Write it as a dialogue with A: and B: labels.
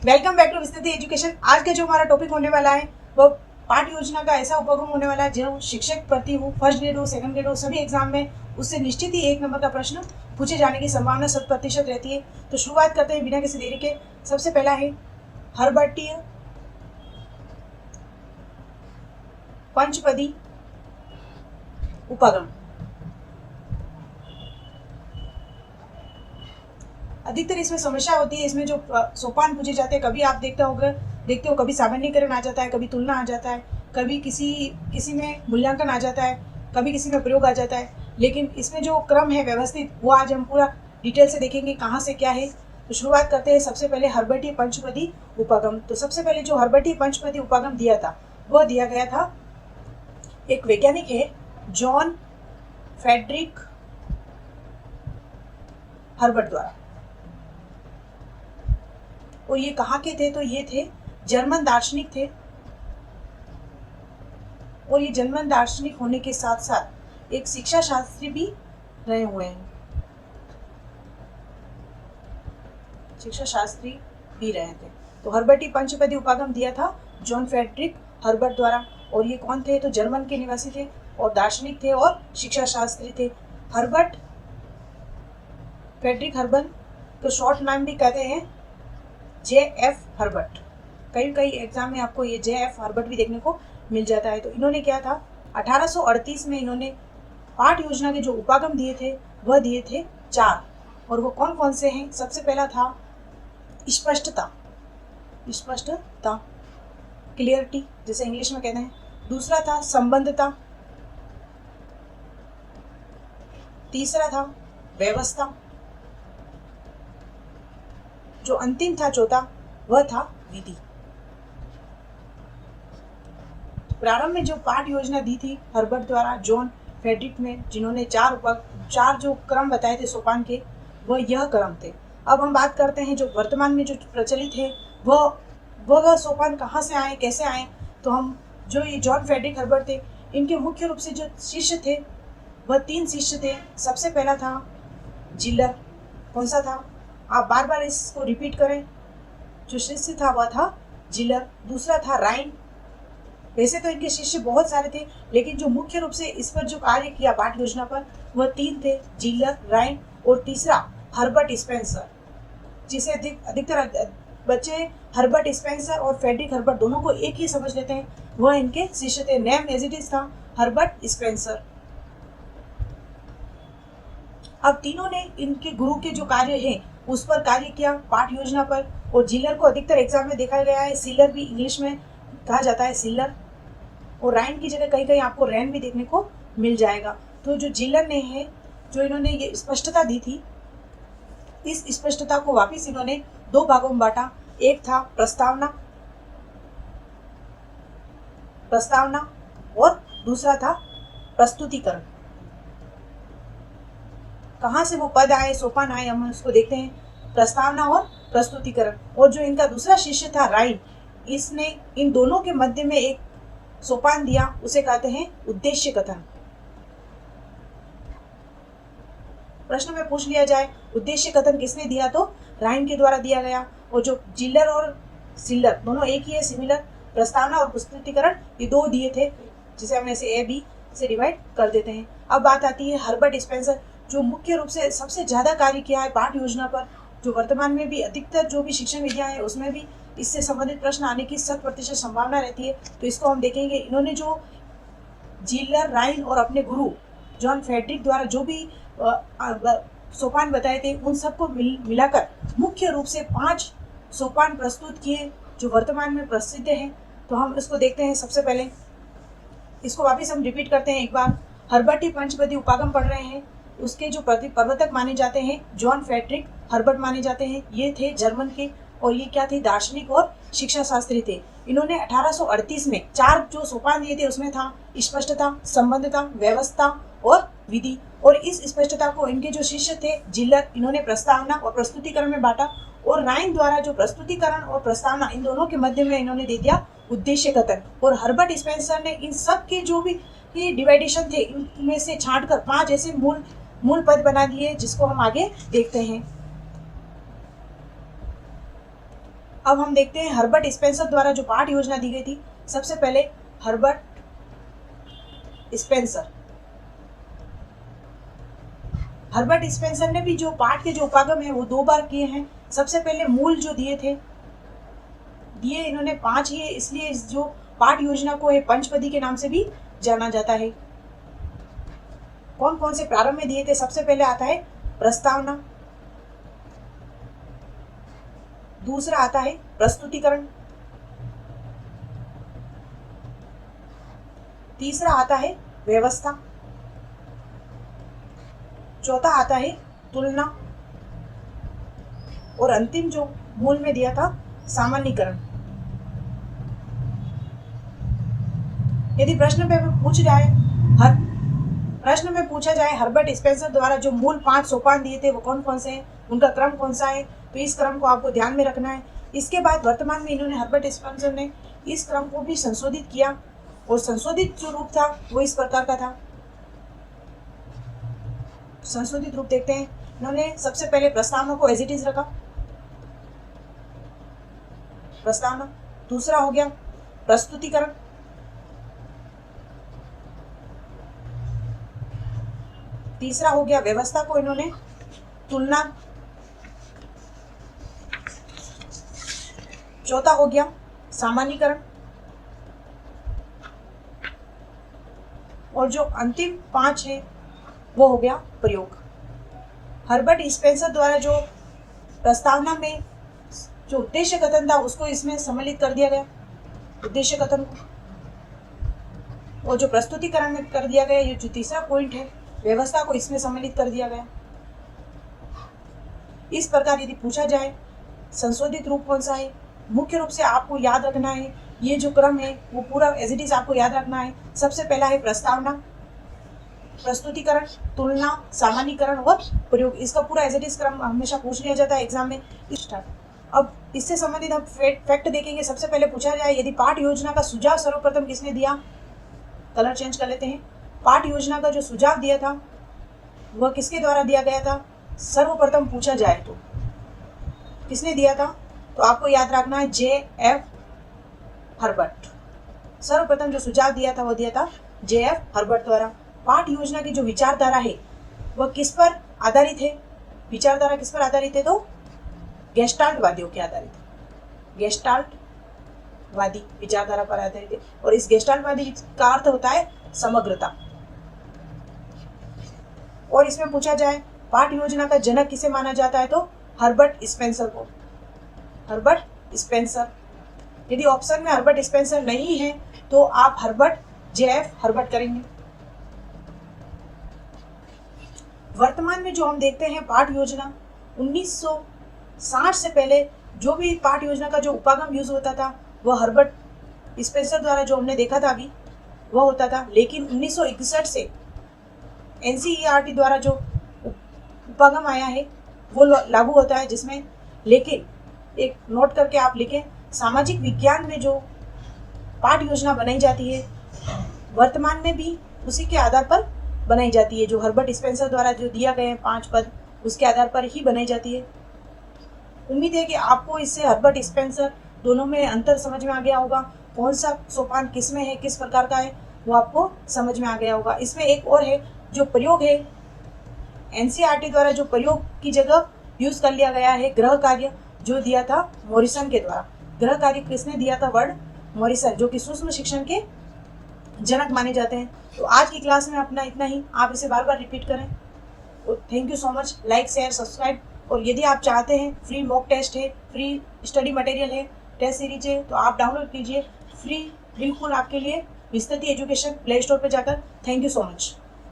A: Welcome back to Vistriti education. आज का जो हमारा टॉपिक होने वाला है वो पाठ योजना का ऐसा उपक्रम होने वाला है जो शिक्षक प्रति हो, फर्स्ट ग्रेड हो, सेकंड ग्रेड हो, सभी एग्जाम में उससे निश्चित ही 1 नंबर का प्रश्न पूछे जाने की संभावना 100% रहती है। तो शुरुआत करते हैं बिना किसी देरी के। सबसे पहला है हर्बटीय पंचपदी उपगम। अधिकतर इसमें समस्या होती है, इसमें जो सोपान पूछे जाते हैं, कभी आप देखते हो कभी सामान्यीकरण आ जाता है, कभी तुलना आ जाता है, कभी किसी में मूल्यांकन आ जाता है, कभी किसी में प्रयोग आ जाता है। लेकिन इसमें जो क्रम है व्यवस्थित, वो आज हम पूरा डिटेल से देखेंगे कहाँ से क्या है। तो शुरुआत करते हैं सबसे पहले हर्बटीय पंचपदी उपगम। तो सबसे पहले जो हर्बटीय पंचपदी उपगम दिया था वह दिया गया था, एक वैज्ञानिक है जॉन फ्रेडरिक हर्बट द्वारा। और ये कहाँ के थे? तो ये थे जर्मन दार्शनिक थे। और ये जर्मन दार्शनिक होने के साथ साथ एक शिक्षा शास्त्री भी रहे हुए हैं, शिक्षा शास्त्री भी रहे थे। तो हर्बटीय पंचपदी उपागम दिया था जॉन फ्रेडरिक हर्बट द्वारा। और ये कौन थे? तो जर्मन के निवासी थे और दार्शनिक थे और शिक्षा शास्त्री थे। हर्बट फ्रेडरिक हर्बट तो शॉर्ट नाम भी कहते हैं JF हर्बट। कई एग्जाम में आपको ये JF हर्बट भी देखने को मिल जाता है। तो इन्होंने क्या था, 1838 में इन्होंने पाठ योजना के जो उपागम दिए थे वह दिए थे 4। और वो कौन कौन से हैं? सबसे पहला था स्पष्टता, क्लियरिटी जैसे इंग्लिश में कहते हैं। दूसरा था संबंधता, तीसरा था व्यवस्था, जो अंतिम था चौथा वह था विधि। प्रारंभ में जो पाठ योजना दी थी हर्बट द्वारा जॉन फ्रेडरिक में, जिन्होंने चार जो क्रम बताए थे सोपान के, वह यह क्रम थे। अब हम बात करते हैं जो वर्तमान में जो प्रचलित है वह सोपान कहाँ से आए, कैसे आए। तो हम जो ये जॉन फ्रेडरिक हर्बट थे, इनके मुख्य रूप से जो शिष्य थे वह 3 शिष्य थे। सबसे पहला था जिलर। कौन सा था? आप बार बार इसको रिपीट करें। जो शिष्य था वह था जिलर। दूसरा था राइन। वैसे तो इनके शिष्य बहुत सारे थे, लेकिन जो मुख्य रूप से इस पर जो कार्य किया पाठ योजना पर वह 3 थे, जिलर, राइन और तीसरा हर्बर्ट स्पेंसर, जिसे अधिकतर बच्चे हर्बर्ट स्पेंसर और फ्रेडरिक हर्बट दोनों को एक ही समझ लेते हैं। वह इनके शिष्य थे। नेम एज इट इज था हर्बर्ट स्पेंसर। अब तीनों ने इनके गुरु के जो कार्य हैं उस पर कार्य किया, पाठ योजना पर। और जिलर को अधिकतर एग्जाम में देखा गया है, सिलर भी इंग्लिश में कहा जाता है, सिलर। और राइन की जगह कहीं कहीं आपको रैन भी देखने को मिल जाएगा। तो जो जिलर ने है, जो इन्होंने ये स्पष्टता दी थी, इस स्पष्टता को वापिस इन्होंने 2 भागों में बांटा। एक था प्रस्तावना और दूसरा था प्रस्तुतिकरण। कहाँ से वो पद आए, सोपान आए, हम उसको देखते हैं, प्रस्तावना और प्रस्तुतिकरण। और जो इनका दूसरा शिष्य था राइन, इसने इन दोनों के मध्य में एक सोपान दिया, उसे कहते हैं उद्देश्य कथन। प्रश्न में पूछ लिया जाए उद्देश्य कथन किसने दिया, तो राइन के द्वारा दिया गया। और जो जिलर और सिलर दोनों एक ही है, सिमिलर। प्रस्तावना और प्रस्तुतिकरण ये 2 दिए थे, जिसे हम ऐसे A B से डिवाइड कर देते हैं। अब बात आती है हर्बर्ट स्पेंसर, जो मुख्य रूप से सबसे ज़्यादा कार्य किया है पाठ योजना पर। जो वर्तमान में भी अधिकतर जो भी शिक्षण विधियाँ है उसमें भी इससे संबंधित प्रश्न आने की 100% संभावना रहती है। तो इसको हम देखेंगे। इन्होंने जो जिलर, राइन और अपने गुरु जॉन फ्रेडरिक द्वारा जो भी सोपान बताए थे, उन सबको मिलाकर मुख्य रूप से 5 सोपान प्रस्तुत किए जो वर्तमान में प्रसिद्ध हैं। तो हम इसको देखते हैं। सबसे पहले इसको वापस हम रिपीट करते हैं एक बार। हर्बटीय पंचपदी उपागम पढ़ रहे हैं। उसके जो प्रवर्तक माने जाते हैं जॉन फ्रेडरिक हर्बट माने जाते हैं। ये थे जर्मन के, और ये क्या थे? दार्शनिक और शिक्षा शास्त्री थे। इन्होंने 1838 में 4 जो सोपान दिए थे उसमें था स्पष्टता, संबंधता, व्यवस्था और विधि। और इस स्पष्टता को इनके जो शिष्य थे जिलर, इन्होंने प्रस्तावना और प्रस्तुतिकरण में बांटा। और राइन द्वारा जो प्रस्तुतिकरण और प्रस्तावना, इन दोनों के मध्य में इन्होंने दे दिया उद्देश्य कथन। और हर्बर्ट स्पेंसर ने इन सब के जो भी डिवाइडेशन थे, इनमें से छांटकर 5 ऐसे मूल पद बना दिए, जिसको हम आगे देखते हैं। अब हम देखते हैं हर्बर्ट स्पेंसर द्वारा जो पाठ योजना दी गई थी। सबसे पहले हर्बर्ट स्पेंसर ने भी जो पाठ के जो उपागम है वो 2 बार किए हैं। सबसे पहले मूल जो दिए इन्होंने 5 ही है, इसलिए इस जो पाठ योजना को पंचपदी के नाम से भी जाना जाता है। कौन कौन से प्रारंभ में दिए थे? सबसे पहले आता है प्रस्तावना, दूसरा आता है प्रस्तुतिकरण, तीसरा आता है व्यवस्था, चौथा आता है तुलना, और अंतिम जो मूल में दिया था सामान्यीकरण। यदि प्रश्न में पूछा जाए हर्बर्ट स्पेंसर द्वारा जो मूल 5 सोपान दिए थे वो कौन कौन से हैं, उनका क्रम कौन सा है, तो इस क्रम को आपको ध्यान में रखना है। इसके बाद वर्तमान में इन्होंने हर्बर्ट स्पेंसर ने इस क्रम को भी संशोधित किया, और संशोधित जो रूप था वो इस प्रकार का था। संशोधित रूप देखते हैं। इन्होंने सबसे पहले प्रस्तावना को एज इट इज रखा, प्रस्तावना। दूसरा हो गया प्रस्तुतिकरण, तीसरा हो गया व्यवस्था को इन्होंने तुलना, चौथा हो गया सामान्यीकरण, और जो अंतिम 5 है वो हो गया प्रयोग। हर्बर्ट स्पेंसर द्वारा जो प्रस्तावना में जो उद्देश्य कथन था उसको इसमें सम्मिलित कर दिया गया, उद्देश्य कथन को, और जो प्रस्तुतिकरण में कर दिया गया, ये जो तीसरा पॉइंट है व्यवस्था को इसमें सम्मिलित कर दिया गया। इस प्रकार यदि पूछा जाए संशोधित रूप कौन सा है, मुख्य रूप से आपको याद रखना है, ये जो क्रम है वो पूरा एज इट इज आपको याद रखना है। सबसे पहला है प्रस्तावना, प्रस्तुतिकरण, तुलना, सामान्यीकरण और प्रयोग। इसका पूरा एज इट इज क्रम हमेशा पूछ लिया जाता है एग्जाम में। अब इससे संबंधित हम फैक्ट देखेंगे। सबसे पहले पूछा जाए यदि पाठ योजना का सुझाव सर्वप्रथम किसने दिया, कलर चेंज कर लेते हैं। पाठ योजना का जो सुझाव दिया था वह किसके द्वारा दिया गया था, सर्वप्रथम पूछा जाए तो किसने दिया था, तो आपको याद रखना है J.F. हर्बर्ट। सर्वप्रथम जो सुझाव दिया था वो दिया था J.F. हर्बर्ट द्वारा। पाठ योजना की जो विचारधारा है वह किस पर आधारित है, विचारधारा किस पर आधारित है, तो गेस्टाल्टवादियों के आधारित, गेस्टाल्टवादी विचारधारा पर आधारित है। और इस गेस्टाल्टवादी का अर्थ होता है समग्रता। और इसमें पूछा जाए पाठ योजना का जनक किसे माना जाता है, तो हर्बर्ट स्पेंसर को, हर्बर्ट स्पेंसर। यदि ऑप्शन में हर्बर्ट स्पेंसर नहीं है तो आप हर्बर्ट J.F. हर्बर्ट करेंगे। वर्तमान में जो हम देखते हैं पाठ योजना 1960 से पहले जो भी पाठ योजना का जो उपागम यूज होता था वह हर्बर्ट स्पेंसर द्वारा जो हमने देखा था अभी वह होता था। लेकिन 1961 से NCERT द्वारा जो उपागम आया है वो लागू होता है, जिसमें लेकिन एक नोट करके आप लिखें, सामाजिक विज्ञान में जो पाठ योजना बनाई जाती है वर्तमान में भी उसी के आधार पर बनाई जाती है। जो हर्बर्ट स्पेंसर द्वारा जो दिया गया है 5 पद उसके आधार पर ही बनाई जाती है। उम्मीद है कि आपको इससे हर्बर्ट स्पेंसर दोनों में अंतर समझ में आ गया होगा, कौन सा सोपान किस में है, किस प्रकार का है, वो आपको समझ में आ गया होगा। इसमें एक और है जो प्रयोग है, NCERT द्वारा जो प्रयोग की जगह यूज कर लिया गया है ग्रह कार्य, जो दिया था मॉरिसन के द्वारा। ग्रह कार्य किसने दिया था, वर्ड मॉरिसन, जो कि सूक्ष्म शिक्षण के जनक माने जाते हैं। तो आज की क्लास में अपना इतना ही, आप इसे बार बार रिपीट करें। तो thank you so much, like share subscribe. और यदि आप चाहते हैं फ्री मॉक टेस्ट है, फ्री स्टडी मटेरियल है, टेस्ट सीरीज है, तो आप डाउनलोड कीजिए फ्री, बिल्कुल आपके लिए विस्तृति एजुकेशन प्ले स्टोर पर जाकर। Thank you so much.